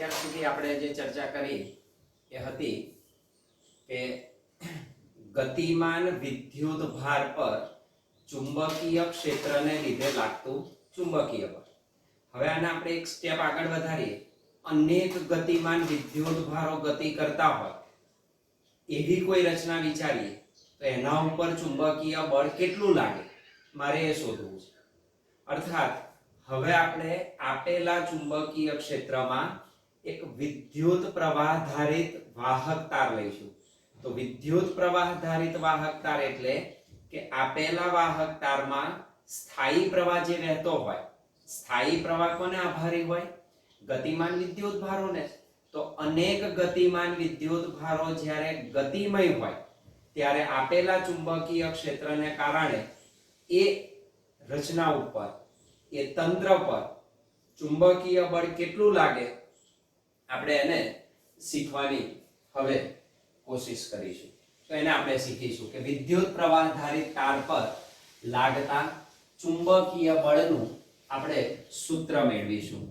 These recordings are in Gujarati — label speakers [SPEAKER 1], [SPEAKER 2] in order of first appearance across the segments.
[SPEAKER 1] અત્યાર સુધી આપણે જે ચર્ચા કરી એ હતી કે ગતિમાન વિદ્યુત ભાર પર ચુંબકીય ક્ષેત્રને લીધે લાગતું ચુંબકીય બળ. હવે આને આપણે એક સ્ટેપ આગળ વધારીએ. અનેક ગતિમાન વિદ્યુત ભારો ગતિ કરતા હોય એવી કોઈ રચના વિચારીએ તો એના ઉપર ચુંબકીય બળ કેટલું લાગે મારે એ શોધવું છે. અર્થાત હવે આપણે આપેલા ચુંબકીય ક્ષેત્રમાં એક વિદ્યુત પ્રવાહ ધારિત વાહક તાર લઈશું. તો વિદ્યુત પ્રવાહ ધારિત વાહક તાર એટલે કે આપેલા વાહક તારમાં સ્થાયી પ્રવાહ જે વહેતો હોય, સ્થાયી પ્રવાહ કોને આભારી હોય? ગતિમાન વિદ્યુત ભારોને. તો અનેક ગતિમાન વિદ્યુત ભારો જ્યારે ગતિમય હોય ત્યારે આપેલા ચુંબકીય ક્ષેત્રને કારણે એ રચના ઉપર, એ તંત્ર પર ચુંબકીય બળ કેટલું લાગે આપણે એને શીખવાની હવે કોશિશ કરીશું. તો એને આપણે શીખીશું કે વિદ્યુત પ્રવાહ ધારિત તાર પર લાગતા ચુંબકીય બળનું આપણે સૂત્ર મેળવીશું.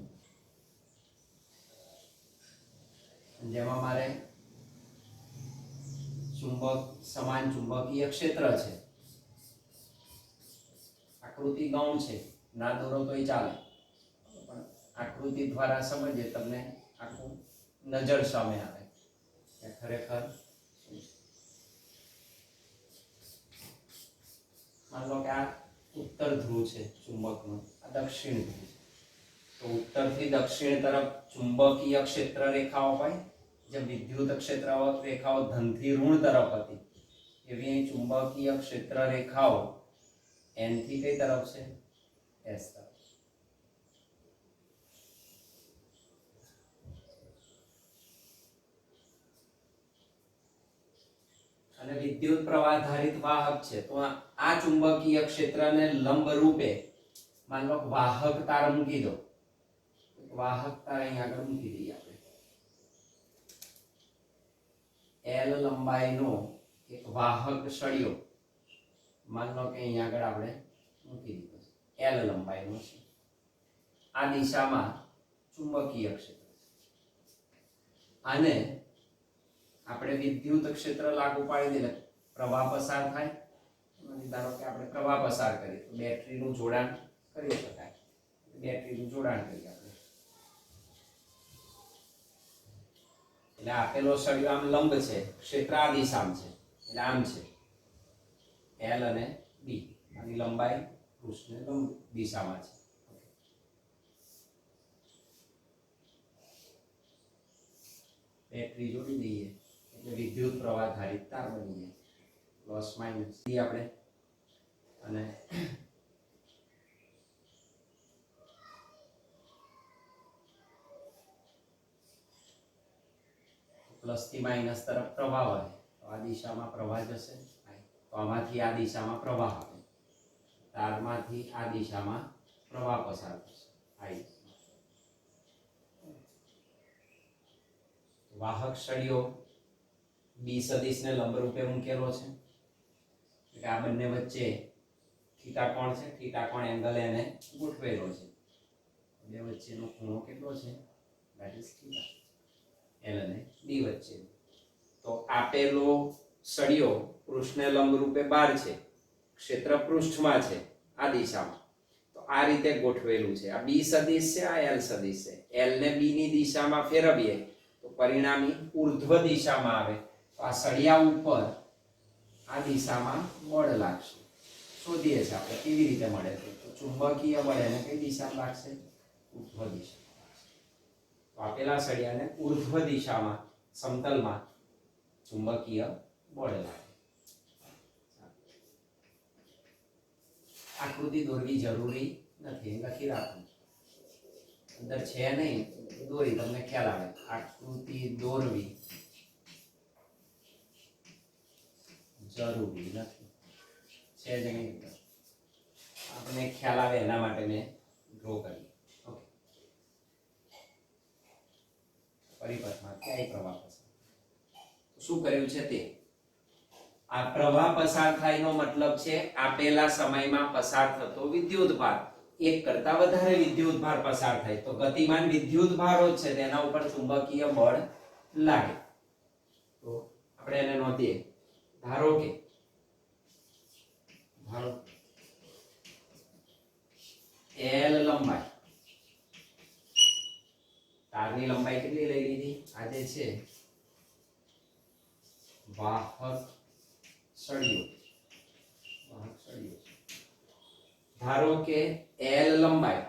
[SPEAKER 1] જેમાં મારે સમાન ચુંબકીય ક્ષેત્ર છે. આકૃતિ ગૌણ છે, ના દોરો તોય ચાલે, પણ આકૃતિ દ્વારા સમજીએ તમને આખું નજર સામે આવે કે ખરેખર માન લો કે આ ઉત્તર ધ્રુવ છે ચુંબકનો, આ દક્ષિણ ધ્રુવ છે. તો ઉત્તરથી દક્ષિણ તરફ ચુંબકીય ક્ષેત્ર રેખાઓ હોય, જેમ વિદ્યુત ક્ષેત્ર રેખાઓ ધનથી ઋણ તરફ હતી એવી અહીં ચુંબકીય ક્ષેત્ર રેખાઓ n થી કઈ તરફ છે? s તરફ. અને વિદ્યુત પ્રવાહ ધારિત વાહક છે તો આ ચુંબકીય ક્ષેત્રને લંબ રૂપે માન લો વાહક તાર મૂકી દો. વાહક તાર અહીં આગળ મૂકી દઈએ આપણે. L લંબાઈનો એક વાહક સળિયો માન લો કે અહીં આગળ આપણે મૂકી દીધો છે. L લંબાઈનો છે. આ દિશામાં ચુંબકીય ક્ષેત્ર છે. આને આપણે વિદ્યુત ક્ષેત્ર લાગુ પાડી દઈએ, પ્રવાહ પસાર થાય. ધારો કે આપણે પ્રવાહ પસાર કરીએ તો બેટરીનું જોડાણ કરી શકાય. બેટરીનું જોડાણ કરીએ આપણે એટલે આપેલો સળિયો આમ લંબ છે, ક્ષેત્ર આ દિશામાં છે એટલે આમ છે L અને B. આની લંબાઈ પૃષ્ઠને લંબ દિશામાં છે. બેટરી જોડી દઈએ એટલે વિદ્યુત પ્રવાહ ધારિત તાર બની જાય. પ્લસ માઇનસ આપણે અને પ્લસ થી માઇનસ તરફ પ્રવાહ વહે તો આ દિશામાં પ્રવાહ જશે, તો આમાંથી આ દિશામાં પ્રવાહ આવે, તારમાંથી આ દિશામાં પ્રવાહ પસાર થશે. વાહક સળિયો બી સદિશને લંબ રૂપે મૂકેલો છે એટલે આ બંને વચ્ચે થીટા કોણ છે, થીટા કોણ એંગલ એને ગોઠવેલો છે. બે વચ્ચેનો ખૂણો કેટલો છે? That is theta. L અને B વચ્ચે. તો આપેલો સળિયો પૃષ્ઠને લંબ રૂપે બહાર છે, ક્ષેત્ર પૃષ્ઠમાં છે આ દિશામાં. તો આ રીતે ગોઠવેલું છે. આ B સદિશ છે, આ L સદિશ છે. L ને B ની દિશામાં ફેરવીએ તો પરિણામી ઉર્ધ્વ દિશામાં આવે. તો આ સળિયા ઉપર આ દિશામાં બળ લાગશે. શોધીએ છીએ આપણે કેવી રીતે મળે છે. તો ચુંબકીય બળ એને કઈ દિશામાં લાગશે? ઉર્ધ્વ દિશામાં. તો આપેલા સળિયાને ઉર્ધ્વ દિશામાં સમતલમાં ચુંબકીય બળ લાગે. આકૃતિ દોરવી જરૂરી નથી, લખી રાખવું. અંદર છે નહીં દોરી તમને ખ્યાલ આવે. આકૃતિ દોરવી જરૂરી નથી, છે જ નહીં. આપણને ખ્યાલ આવે એના માટે મેં ડ્રો કરી. ઓકે. પરિપથમાં ક્યાંય પ્રવાહ પસાર શું કર્યું છે તે આ પ્રવાહ પસાર થાય નો મતલબ છે આપેલા સમયમાં પસાર થતો વિદ્યુત ભાર. એક કરતા વધારે વિદ્યુત ભાર પસાર થાય તો ગતિમાન વિદ્યુત ભારો છે તેના ઉપર ચુંબકીય બળ લાગે. તો આપણે એને નોંધીએ. ધારો કે L લંબાઈ, તારની લંબાઈ કેટલી લઈ લીધી? આ જે છે વાહક સળિયો. ધારો કે L લંબાઈ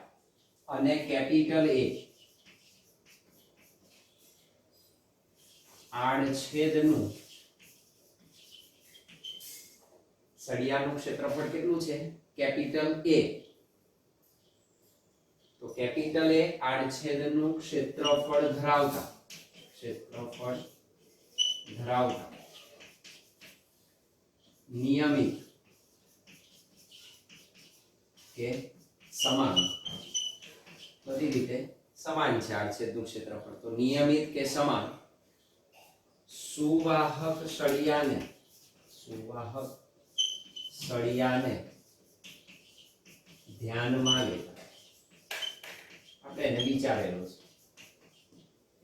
[SPEAKER 1] અને કેપિટલ A આડછેદનું સળિયાનું ક્ષેત્રફળ કેટલું છે? Capital A. તો કેપિટલ A આડછેદનું ક્ષેત્રફળ ધરાવતા નિયમિત કે સમાન, બધી રીતે સમાન છે આડછેદનું ક્ષેત્રફળ. તો નિયમિત કે સમાન સુવાહક સળિયાને ધ્યાનમાં લેતા આપણે એને વિચારેલું છે.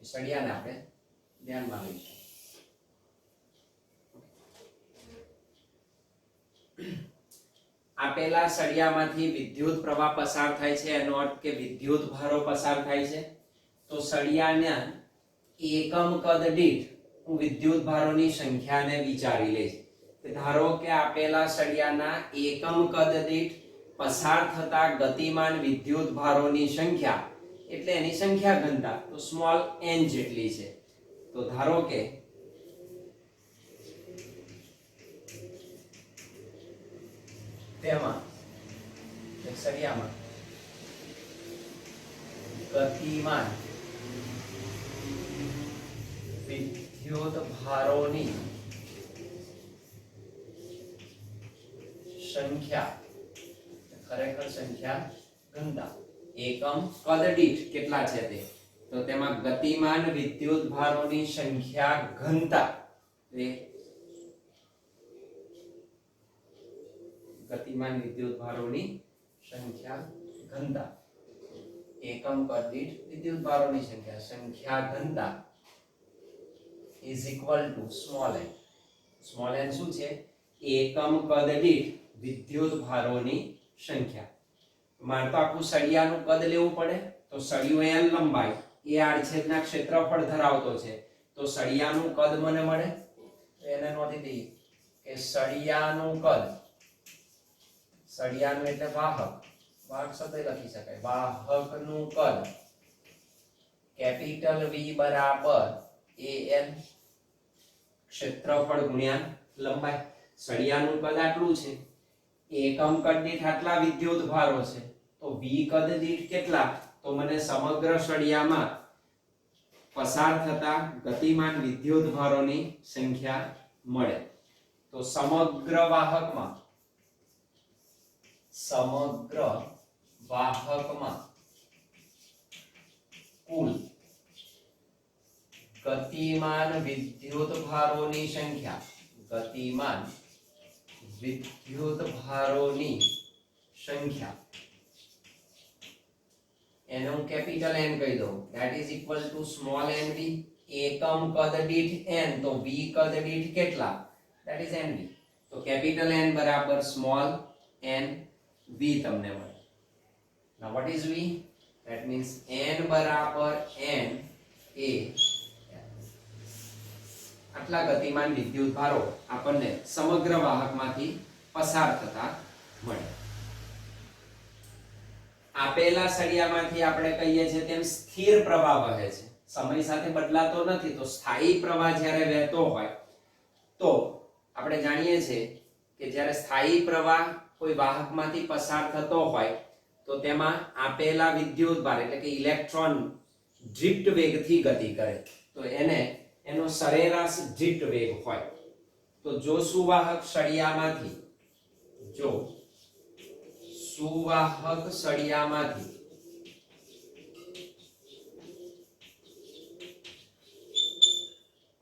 [SPEAKER 1] સળિયાને આપણે ધ્યાનમાં લઈશું. આપેલા સળિયામાંથી વિદ્યુત પ્રવાહ પસાર થાય છે, એનો અર્થ કે વિદ્યુત ભારો પસાર થાય છે. તો સળિયાના એકમ કદ દીઠ હું વિદ્યુત ભારોની સંખ્યાને વિચારી લઈશ. ધારો કે આપેલા સળિયાના એકમ કદ દીઠ પસાર થતા ગતિમાન વિદ્યુત ભારોની સંખ્યા એટલે એની સંખ્યા ઘનતા તો સ્મોલ n જેટલી છે. તો ધારો કે તેમાં સળિયામાં ગતિમાન વિદ્યુત ભારોની સંખ્યા, ખરેખર સંખ્યા ઘનતા એકમ કદ દીઠ કેટલા છે તે, તો તેમાં ગતિમાન વિદ્યુત ભારોની સંખ્યા ઘનતા ગતિમાન વિદ્યુત ભારોની સંખ્યા ઘનતા એકમ કદ દીઠ વિદ્યુત ભારોની સંખ્યા ઘનતા is equal to small n. Small n શું છે? એકમ કદ દીઠ વિદ્યુત ભારોની સંખ્યા. મારે તો આખું સળિયાનું કદ લેવું પડે. તો સળિયો L લંબાઈ એ આડછેદના ક્ષેત્રફળ ધરાવતો છે. તો સળિયાનું કદ મને મળે. એને નોંધી દઈએ કે સળિયાનું કદ, સળિયાનું એટલે વાહક શબ્દ લખી શકાય. વાહકનું કદ કેપિટલ V બરાબર AN ક્ષેત્રફળ ગુણ્યા લંબાઈ. સળિયાનું કદ આટલું છે, એકમ કદ દીઠ આટલા વિદ્યુત ભારો છે, તો V કદ દીઠ કેટલા? તો મને સમગ્ર સળિયામાં પસાર થતા ગતિમાન વિદ્યુત ભારોની સંખ્યા મળે. તો સમગ્ર વાહકમાં કુલ ગતિમાન વિદ્યુત ભારોની સંખ્યા એને હું કેપિટલ N કહી દઉં. that is equal to small nv. એકમ કદ દીઠ n, તો v કદ દીઠ કેટલા? that is nv. તો કેપિટલ N બરાબર સ્મોલ n v તમને મળે. now what is v? that means n બરાબર n એ આટલા ગતિમાન વિદ્યુત ભારો આપણને સમગ્ર વાહકમાંથી પસાર થતા મળે. આપેલા સળિયામાંથી આપણે કહીએ છીએ તેમ સ્થિર પ્રવાહ વહે છે, સમય સાથે બદલાતો નથી. તો સ્થાયી પ્રવાહ જ્યારે વહેતો હોય તો આપણે જાણીએ છીએ કે જ્યારે સ્થાયી પ્રવાહ કોઈ વાહકમાંથી પસાર થતો હોય તો તેમાં આપેલા વિદ્યુત ભાર એટલે કે ઇલેક્ટ્રોન ડ્રિફ્ટ વેગથી ગતિ કરે. તો એનો સરેરાશ ડ્રિફ્ટ વેગ હોય. તો જો સુવાહક સળિયામાંથી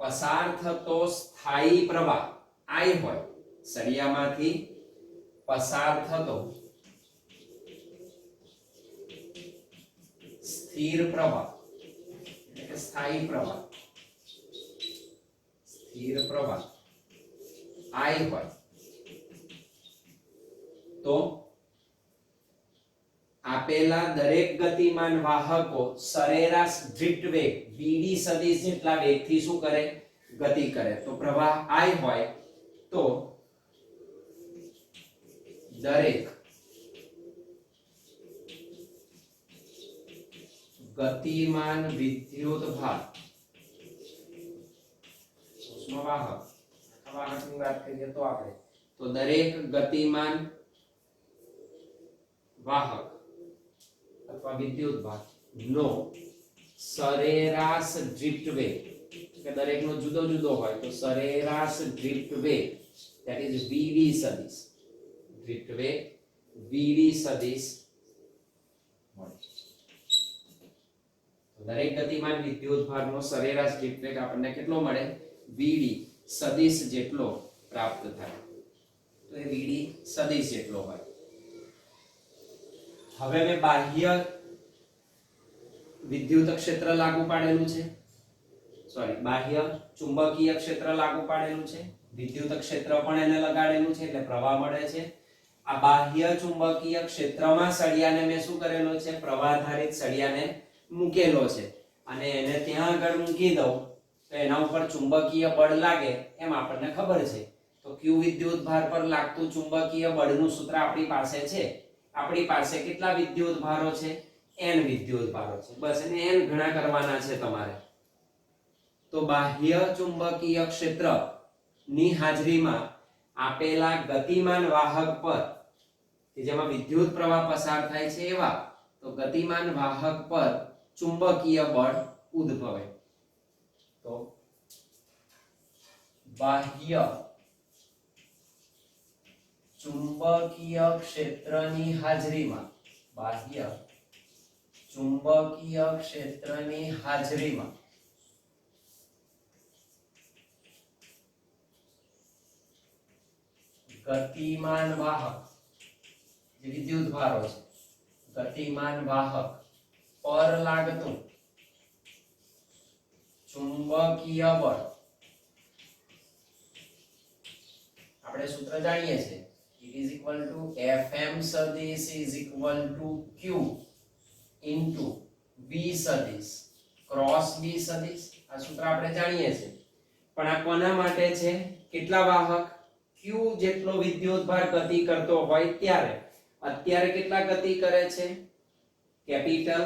[SPEAKER 1] પસાર થતો સ્થાયી પ્રવાહ I હોય, સળિયામાંથી પસાર થતો સ્થિર પ્રવાહ એટલે કે સ્થાયી પ્રવાહ, સ્થિર પ્રવાહ I હોય તો આપેલા દરેક ગતિમાન વાહકો સરેરાશ ડ્રિફ્ટ વેગ vd સદિશ જેટલા વેગથી શું કરે, ગતિ કરે. તો પ્રવાહ I હોય તો દરેક ગતિમાન વિદ્યુતભાર ઉષ્માવાહક, વાહકની વાત કરીએ તો આપણે તો દરેક ગતિમાન વાહક અથવા વિદ્યુતભાર નો સરેરાશ ડ્રિફ્ટ વેગ કે દરેકનો જુદો જુદો હોય તો સરેરાશ ડ્રિફ્ટ વેગ that is vd સદિશ, ડ્રિફ્ટ વેગ vd સદિશ મળે. દરેક ગતિમાન વિદ્યુતભારનો સરેરાશ ડ્રિફ્ટ વેગ આપણને કેટલો મળે, vd સદિશ જેટલો પ્રાપ્ત થાય. તો એ vd સદિશ જેટલો હોય. હવે મેં બાહ્ય વિદ્યુત ક્ષેત્ર લાગુ પાડેલું છે, સોરી બાહ્ય ચુંબકીય ક્ષેત્ર લાગુ પાડેલું છે, વિદ્યુત ક્ષેત્ર પણ એને લગાડેલું છે એટલે પ્રવાહ મળે છે. આ બાહ્ય ચુંબકીય ક્ષેત્રમાં સળિયાને મેં શું કરેલો છે, પ્રવાહધારિત સળિયાને મૂકેલો છે અને એને ત્યાં આગળ મૂકી દઉં તો એના ઉપર ચુંબકીય બળ લાગે એમ આપણને ખબર છે. તો q વિદ્યુતભાર પર લાગતું ચુંબકીય બળનું સૂત્ર આપણી પાસે છે. આપણી પાસે કેટલા વિદ્યુતભારો છે, n વિદ્યુતભારો છે. બસ એને n ગણા કરવાના છે તમારે. તો બાહ્ય ચુંબકીય ક્ષેત્ર ની હાજરીમાં આપેલા ગતિમાન વાહક પર કે જેમાં વિદ્યુત પ્રવાહ પસાર થાય છે એવા તો ગતિમાન વાહક પર ચુંબકીય બળ ઉદ્ભવે. તો બાહ્ય ચુંબકીય ક્ષેત્રની હાજરીમાં, બાહ્ય ચુંબકીય ક્ષેત્રની હાજરીમાં ગતિમાન વાહક જે વિદ્યુતભારો છે, ગતિમાન વાહક પર લાગતું ચુંબકીય બળ આપણે સૂત્ર જાણીએ છીએ, it is equal to fm સદિશ is equal to q into v સદિશ ક્રોસ b સદિશ. આ સૂત્ર આપણે જાણીએ છીએ. પણ આ કોના માટે છે, કેટલા વાહક q જેટલો વિદ્યુતભાર ગતિ કરતો હોય ત્યારે. અત્યારે કેટલા ગતિ કરે છે, કેપિટલ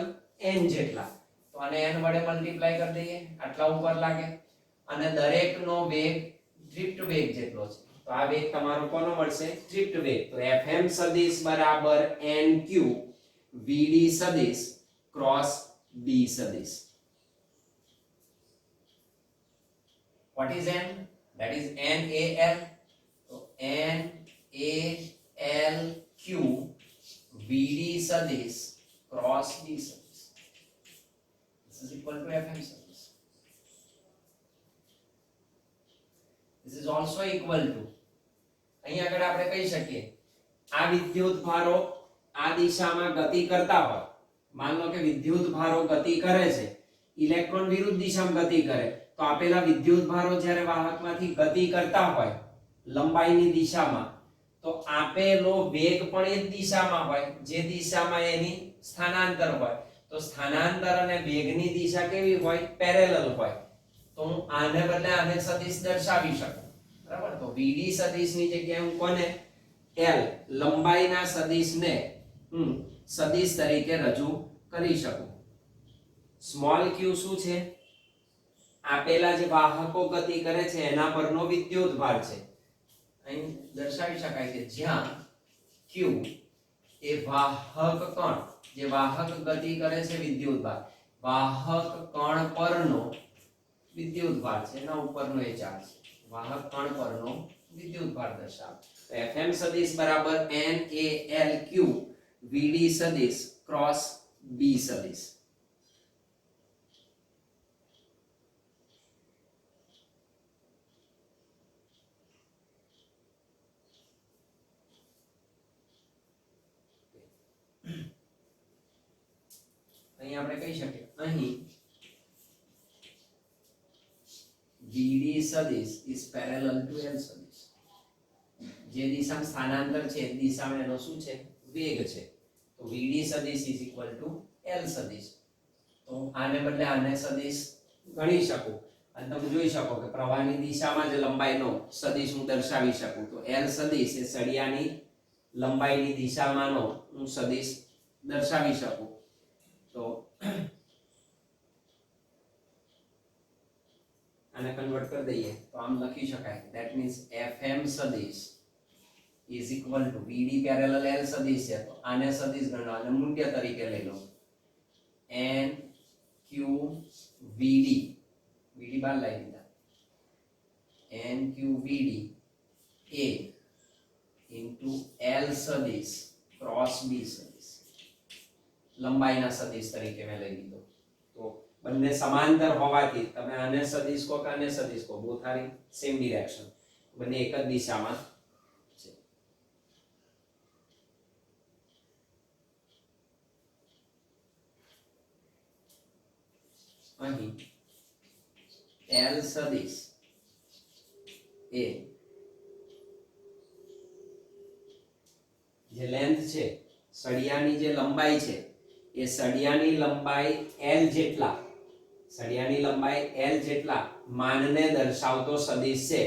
[SPEAKER 1] n જેટલા. તો આને n વડે મલ્ટીપ્લાય કરી દઈએ, આટલા ઉપર લાગે અને દરેકનો વેગ ડ્રિફ્ટ વેગ જેટલો છે. તો આ વેગ તમારો કોનો મળશે, ડ્રિફ્ટ વેગ. તો fm સદિશ બરાબર nq vd સદિશ ક્રોસ b સદિશ. what is n, that is NaL. તો NaLq vd સદિશ ક્રોસ b સદિશ. this is equal to fm સદિશ. this is also equal to, અહીં આગળ આપણે કહી શકીએ આ વિદ્યુતભારો આ દિશામાં ગતિ કરતા હોય. માન લો કે વિદ્યુતભારો ગતિ કરે છે, ઇલેક્ટ્રોન વિરુદ્ધ દિશામાં ગતિ કરે તો આપેલા વિદ્યુતભારો જ્યારે વાહકમાંથી ગતિ કરતા હોય લંબાઈની દિશામાં તો આપેલો વેગ પણ એ જ દિશામાં હોય જે દિશામાં એની સ્થાનાંતર હોય. તો સ્થાનાંતર અને વેગની દિશા કેવી હોય, પેરેલલ હોય. તો હું આને બદલે આને સદિશ દર્શાવી શકું, બરાબર. તો vd સદિશની જગ્યાએ હું કોને, l લંબાઈના સદિશને હું સદિશ તરીકે રજૂ કરી શકું. સ્મોલ q શું છે, આપેલા જે વાહકો ગતિ કરે છે એના પરનો વિદ્યુતભાર છે. અહીં દર્શાવી શકાય છે જ્યાં q એ વાહક કણ, જે વાહક ગતિ કરે છે વિદ્યુતભાર, વાહક કણ પરનો વિદ્યુતભાર છે, એના ઉપરનો એ ચાર્જ વાહક કણ પરનો વિદ્યુતભાર દર્શાવે. તો fm સદિશ બરાબર NaLq vd સદિશ ક્રોસ b સદિશ. અહીં આપણે કહી શકીએ અહીં VD સદિશ is parallel to L સદિશ. જે દિશામાં સ્થાનાંતર છે એ દિશામાં એનો શું છે વેગ છે. તો VD સદિશ is equal to L સદિશ. તો આને બદલે આને સદિશ ગણી શકું અને તમે જોઈ શકો કે પ્રવાહની દિશામાં જ લંબાઈનો સદિશ હું દર્શાવી શકું. તો L સદિશ એ સળિયાની લંબાઈની દિશામાંનો હું સદિશ દર્શાવી શકું. તો આને કન્વર્ટ કરી દઈએ તો આમ લખી શકાય ધેટ મીન્સ FM સદિશ is equal to VD parallel L સદિશ છે તો આને સદિશ ગણો અને મૂલ્ય તરીકે લઈ લો NQVD VD બાર લઈ લીધા NQVD A into L સદિશ cross B સદિશ લંબાઈના સદિશ તરીકે મેં લઈ લીધો. તો બંને સમાંતર હોવાથી તમે આને સદિશ કહો કે આને સદિશ કહો both are in same direction બંને એક જ દિશામાં છે. અહીં L સદિશ એ જે લેન્થ છે સળિયાની જે લંબાઈ છે એ સળિયાની લંબાઈ L જેટલા માનને દર્શાવતો સદિશ છે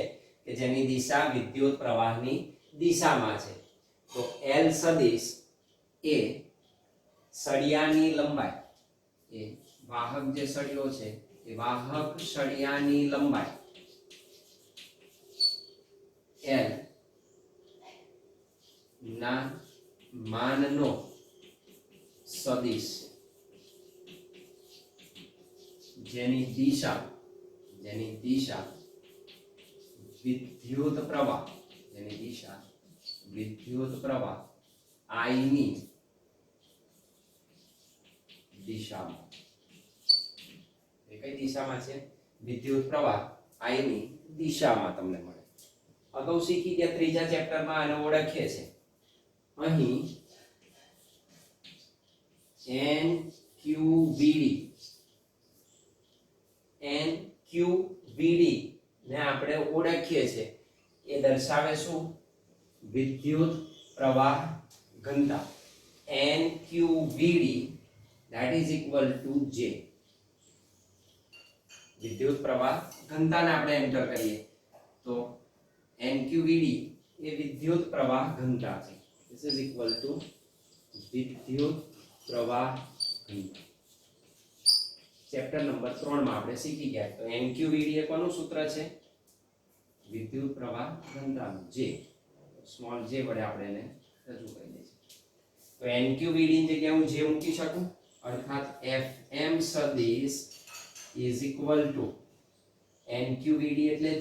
[SPEAKER 1] કે જેની દિશા વિદ્યુત પ્રવાહની દિશામાં છે. તો L સદિશ એ સળિયાની લંબાઈ એ વાહક જે સળિયો છે એ વાહક સળિયાની લંબાઈ L ના માનનો સદિશ જેની દિશા વિદ્યુત પ્રવાહ I ની દિશામાં. એ કઈ દિશામાં છે વિદ્યુત પ્રવાહ I ની દિશામાં તમને મળે. અગાઉ શીખી ગયા ત્રીજા ચેપ્ટરમાં આને ઓળખીએ છે. અહીં NQVD ને આપણે ઓળખીએ છે એ દર્શાવે શું વિદ્યુત પ્રવાહ ઘનતા. NQVD that is equal to J. વિદ્યુત પ્રવાહ ઘનતાને આપણે એન્ટર કરીએ તો NQVD એ વિદ્યુત પ્રવાહ ઘનતા છે. This is equal to વિદ્યુત પ્રવાહ ઘનતા. ચેપ્ટર નંબર 3 માં આપણે શીખી ગયા. તો NQVD એ કોનું સૂત્ર છે વિદ્યુત પ્રવાહ ઘનતાનું J. સ્મોલ j વડે આપણે એને રજૂ કરી દઈએ છીએ. તો NQVD ની જગ્યાએ હું J મૂકી શકું અર્થાત FM સદિશ is equal to NQVD એટલે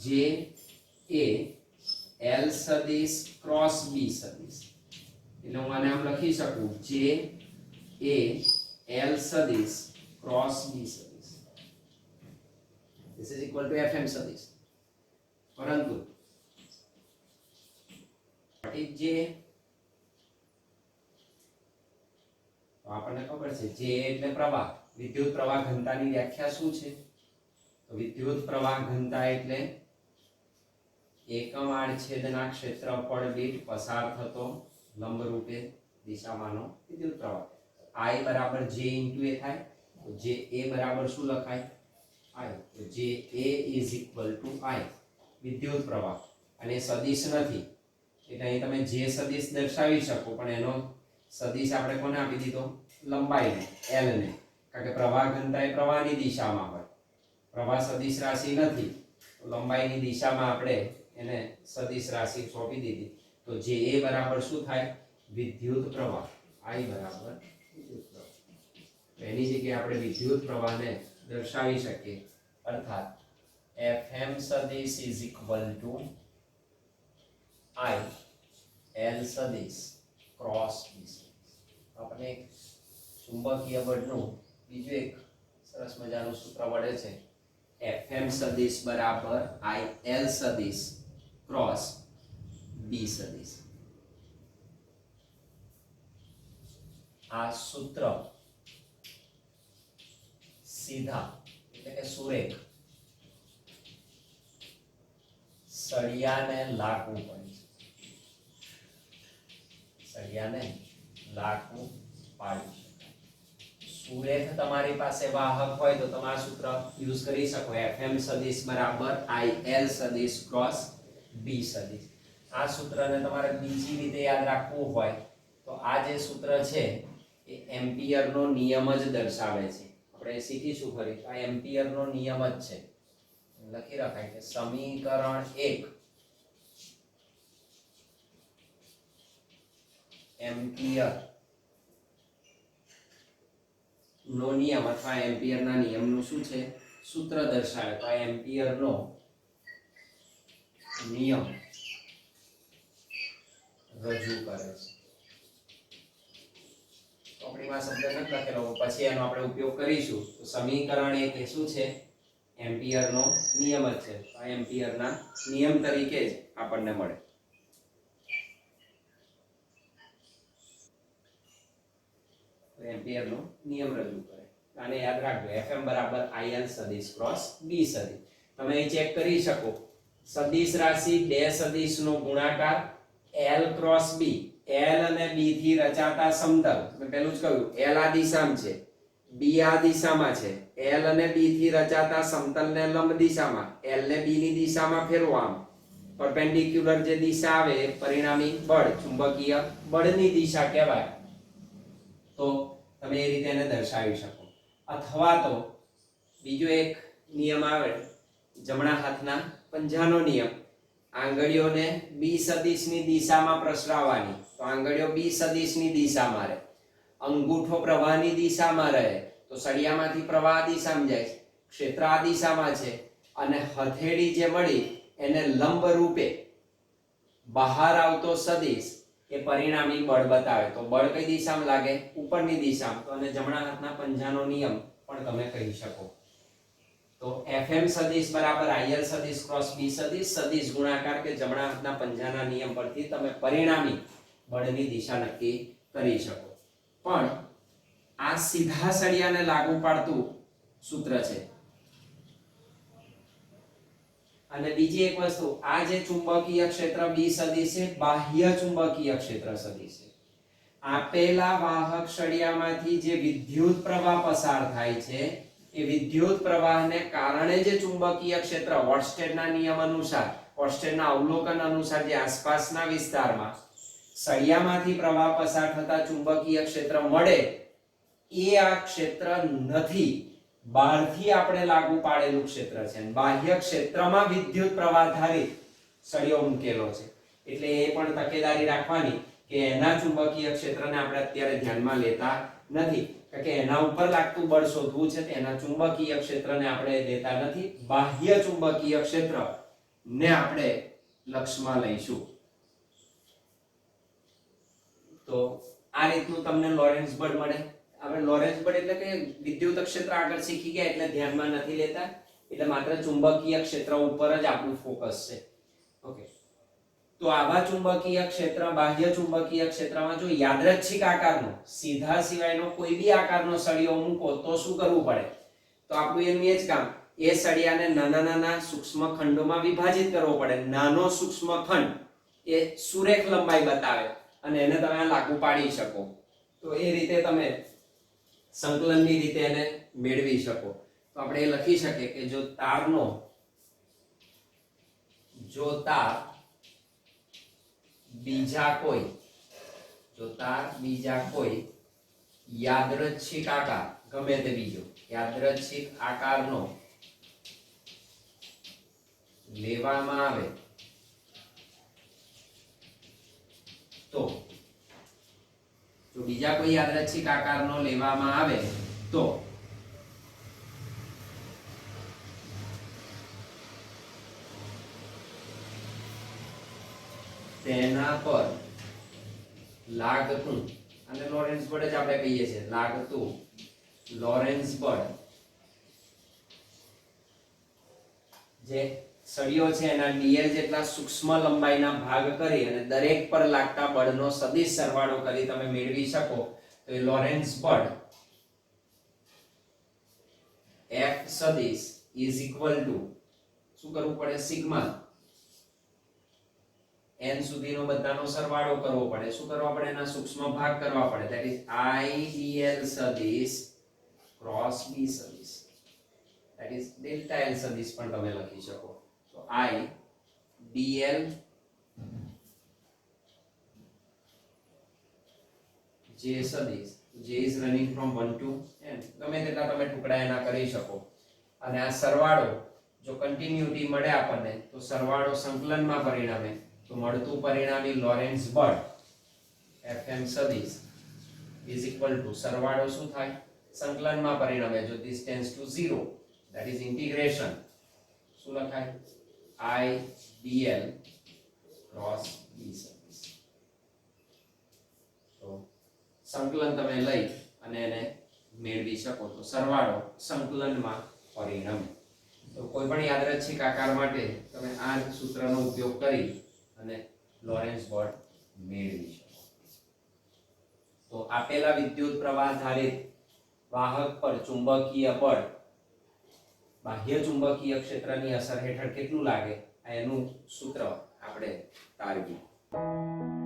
[SPEAKER 1] J એ L સદિશ ક્રોસ B સદિશ એટલે હું આને આમ લખી શકું J એ L સદિશ ક્રોસ B સદિશ. This is equal to FM સદિશ. પરંતુ what is J? તો આપણને ખબર છે J એટલે પ્રવાહ. વિદ્યુત પ્રવાહ ઘનતાની વ્યાખ્યા શું છે તો વિદ્યુત પ્રવાહ ઘનતા એટલે એકમ આડછેદના ક્ષેત્રફળ દીઠ પસાર થતો લંબરૂપે દિશામાંનો વિદ્યુત પ્રવાહ. I બરાબર J into A થાય તો J A બરાબર શું લખાય I. તો J A is equal to I વિદ્યુત પ્રવાહ. અને સદિશ નથી એટલે અહીં તમે J સદિશ દર્શાવી શકો પણ એનો સદિશ આપણે કોને આપી દીધો લંબાઈને L ને. કારણ કે પ્રવાહ ઘનતા એ પ્રવાહની દિશામાં હોય. પ્રવાહ સદિશ રાશિ નથી તો લંબાઈની દિશામાં આપણે એને સદિશ રાશિ સોંપી દીધી. તો જે A બરાબર શું થાય વિદ્યુત પ્રવાહ. I બરાબર વિદ્યુત પ્રવાહ. એની જગ્યાએ આપણે વિદ્યુત પ્રવાહને દર્શાવી શકીએ અર્થાત FM સદિશ is equal to I L સદિશ ક્રોસ B સદિશ. આપણે ચુંબકીય બળનું બીજું એક સરસ મજાનું સૂત્ર મળે છે FM સદિશ બરાબર I L સદિશ ક્રોસ B સદિશ. આ સૂત્ર સીધા એટલે કે સુરેખ સળિયાને લાગવું પડે છે, સળિયાને લાગવું પાડી શકાય. સુરેખ તમારી પાસે વાહક હોય તો તમે આ સૂત્ર યુઝ કરી શકો, Fm સદિશ બરાબર IL સદિશ ક્રોસ B સદિશ. આ સૂત્રને તમારે બીજી રીતે યાદ રાખવું હોય તો આ જે સૂત્ર છે એ એમ્પિયરનો નિયમ જ દર્શાવે છે. આપણે શીખીશું ફરી, આ એમ્પિયરનો નિયમ જ છે. લખી રખાય કે સમીકરણ 1 એમ્પિયર નો નિયમ અથવા એમ્પિયરના નિયમનું શું છે સૂત્ર દર્શાવે. તો આ એમ્પિયરનો નિયમ રજૂ કરે છે. ચોપડીમાં શબ્દ નથી લખેલો, પછી એનો આપણે ઉપયોગ કરીશું. તો સમીકરણ 1 એ શું છે? એમ્પિયરનો નિયમ જ છે. આ એમ્પિયરના નિયમ તરીકે જ આપણને મળે. એમ્પિયરનો નિયમ રજૂ કરે. આને યાદ રાખજો, Fm બરાબર IL સદિશ ક્રોસ B સદિશ. તમે અહીં ચેક કરી શકો, સદિશ રાશિ બે સદિશનો ગુણાકાર L ક્રોસ B, L અને B થી રચાતા સમતલ. મેં પહેલું જ કહ્યું, L આ દિશામાં છે, B આ દિશામાં છે. L અને B થી રચાતા સમતલને લંબ દિશામાં, L ને B ની દિશામાં ફેરવો, આમ પરપેન્ડિક્યુલર જે દિશા આવે એ પરિણામી બળ, ચુંબકીય બળની દિશા કહેવાય. તો તમે એ રીતે એને દર્શાવી શકો. અથવા તો બીજો એક નિયમ આવે, જમણા હાથના પંજાનો નિયમ. આંગળીઓને B સદિશની દિશામાં પ્રસરાવવાની. તો આંગળીઓ B સદિશની દિશામાં રહે, અંગૂઠો પ્રવાહની દિશામાં રહે, તો સળિયામાંથી પ્રવાહ દિશામાં જાય, ક્ષેત્ર આ દિશામાં છે, અને હથેળી જે મળી એને લંબ રૂપે બહાર આવતો સદિશ એ પરિણામી બળ બતાવે. તો બળ કઈ દિશામાં લાગે? ઉપરની દિશામાં. તો અને જમણા હાથના પંજાનો નિયમ પણ તમે કહી શકો. તો Fm સદિશ બરાબર IL સદિશ ક્રોસ B સદિશ, સદિશ ગુણાકાર કે જમણા હાથના પંજાના નિયમ પરથી તમે પરિણામી બળની દિશા નક્કી કરી શકો. પણ આ સીધા સળિયાને લાગુ પાડતું સૂત્ર છે. અને બીજી એક વસ્તુ, આ જે ચુંબકીય ક્ષેત્ર B સદિશ છે, બાહ્ય ચુંબકીય ક્ષેત્ર સદિશ છે. આપેલા વાહક સળિયામાંથી જે વિદ્યુત પ્રવાહ પસાર થાય છે એ વિદ્યુત પ્રવાહને કારણે જે ચુંબકીય ક્ષેત્ર ઓર્સ્ટેડના નિયમ અનુસાર, ઓર્સ્ટેડના અવલોકન અનુસાર જે આસપાસના વિસ્તારમાં સળિયામાંથી પ્રવાહ પસાર થતા ચુંબકીય ક્ષેત્ર મળે એ આ ક્ષેત્ર નથી, બહારથી આપણે લાગુ પાડેલું ક્ષેત્ર છે. બાહ્ય ક્ષેત્રમાં વિદ્યુત પ્રવાહ ધારિત સળિયો મૂકેલો છે. એટલે એ પણ તકેદારી રાખવાની કે એના ચુંબકીય ક્ષેત્રને આપણે અત્યારે ધ્યાનમાં લેતા નથી, કારણ કે એના ઉપર લાગતું બળ શોધવું છે. એના ચુંબકીય ક્ષેત્રને આપણે લેતા નથી, બાહ્ય ચુંબકીય ક્ષેત્ર ને આપણે લક્ષમાં લઈશું. તો આ રીતનું તમને લોરેન્ટ્ઝ બળ મળે. આપણે લોરેન્ટ્ઝ બળ એટલે કે વિદ્યુત ક્ષેત્ર આગળ શીખી ગયા એટલે ધ્યાનમાં નથી લેતા, એટલે માત્ર ચુંબકીય ક્ષેત્ર ઉપર જ આપણું ફોકસ છે. ઓકે, તો આવા ચુંબકીય ક્ષેત્ર, બાહ્ય ચુંબકીય ક્ષેત્રમાં જો યાદચ્છિક આકારનો, સીધા સિવાયનો કોઈ બી આકારનો સળિયો મૂકો તો શું કરવું પડે? તો આપણું એનું એ જ કામ, એ સળિયાને નાના નાના સૂક્ષ્મ ખંડોમાં વિભાજિત કરવો પડે. નાનો સૂક્ષ્મ ખંડ એ સુરેખ લંબાઈ બતાવે અને એને તમે લાગુ પાડી શકો. તો એ રીતે તમે સંકલનની રીતે એને મેળવી શકો. તો આપણે એ લખી શકીએ કે જો તાર બીજા કોઈ યાદચ્છિક આકાર, ગમે તે બીજો યાદચ્છિક આકારનો લેવામાં આવે તો, જો બીજા કોઈ યાદચ્છિક આકારનો લેવામાં આવે તો તેના પર લાગતું, અને લોરેન્ટ્ઝ બળ જ આપણે કહીએ છીએ, લાગતું લોરેન્ટ્ઝ બળ જે સળિયો છે એના dl જેટલા સૂક્ષ્મ લંબાઈના ભાગ કરી અને દરેક પર લાગતા બળનો સદિશ સરવાળો કરી તમે મેળવી શકો. તો એ લોરેન્ટ્ઝ બળ F સદિશ ઇઝ ઇક્વલ ટુ શું કરવું પડે સિગ્મા n સુધીનો બધાનો સરવાળો કરવો પડે. શું કરવા પડે? એના સૂક્ષ્મ ભાગ કરવા પડે. ધેટ ઇઝ I dl સદિશ ક્રોસ b સદિશ. ધેટ ઇઝ ડેલ્ટા l સદિશ પણ તમે લખી શકો. તો I dl j સદિશ j is running from 1 to n. ગમે તેટલા તમે ટુકડા એના કરી શકો. અને આ સરવાળો જો કન્ટિન્યુટી મળે આપણને તો સરવાળો સંકલનમાં પરિણમે. તો મળતું પરિણામી લોરેન્ટ્ઝ બળ Fm સદિશ is equal to સરવાળો શું થાય? સંકલનમાં પરિણમે. જો this tends to 0 that is integration શું લખાય? I dl cross b સદિશ. તો સંકલન તમે લઈ અને એને મેળવી શકો. તો સરવાળો સંકલનમાં પરિણમે. તો કોઈ પણ યાદચ્છિક આકાર માટે તમે આ સૂત્રનો ઉપયોગ કરી અને લોરેન્ટ્ઝ બળ મેળવી શકો. તો આપેલા વિદ્યુત પ્રવાહ ધારિત વાહક પર ચુંબકીય બળ બાહ્ય ચુંબકીય ક્ષેત્રની અસર હેઠળ કેટલું લાગે આ એનું સૂત્ર આપણે તારવ્યું.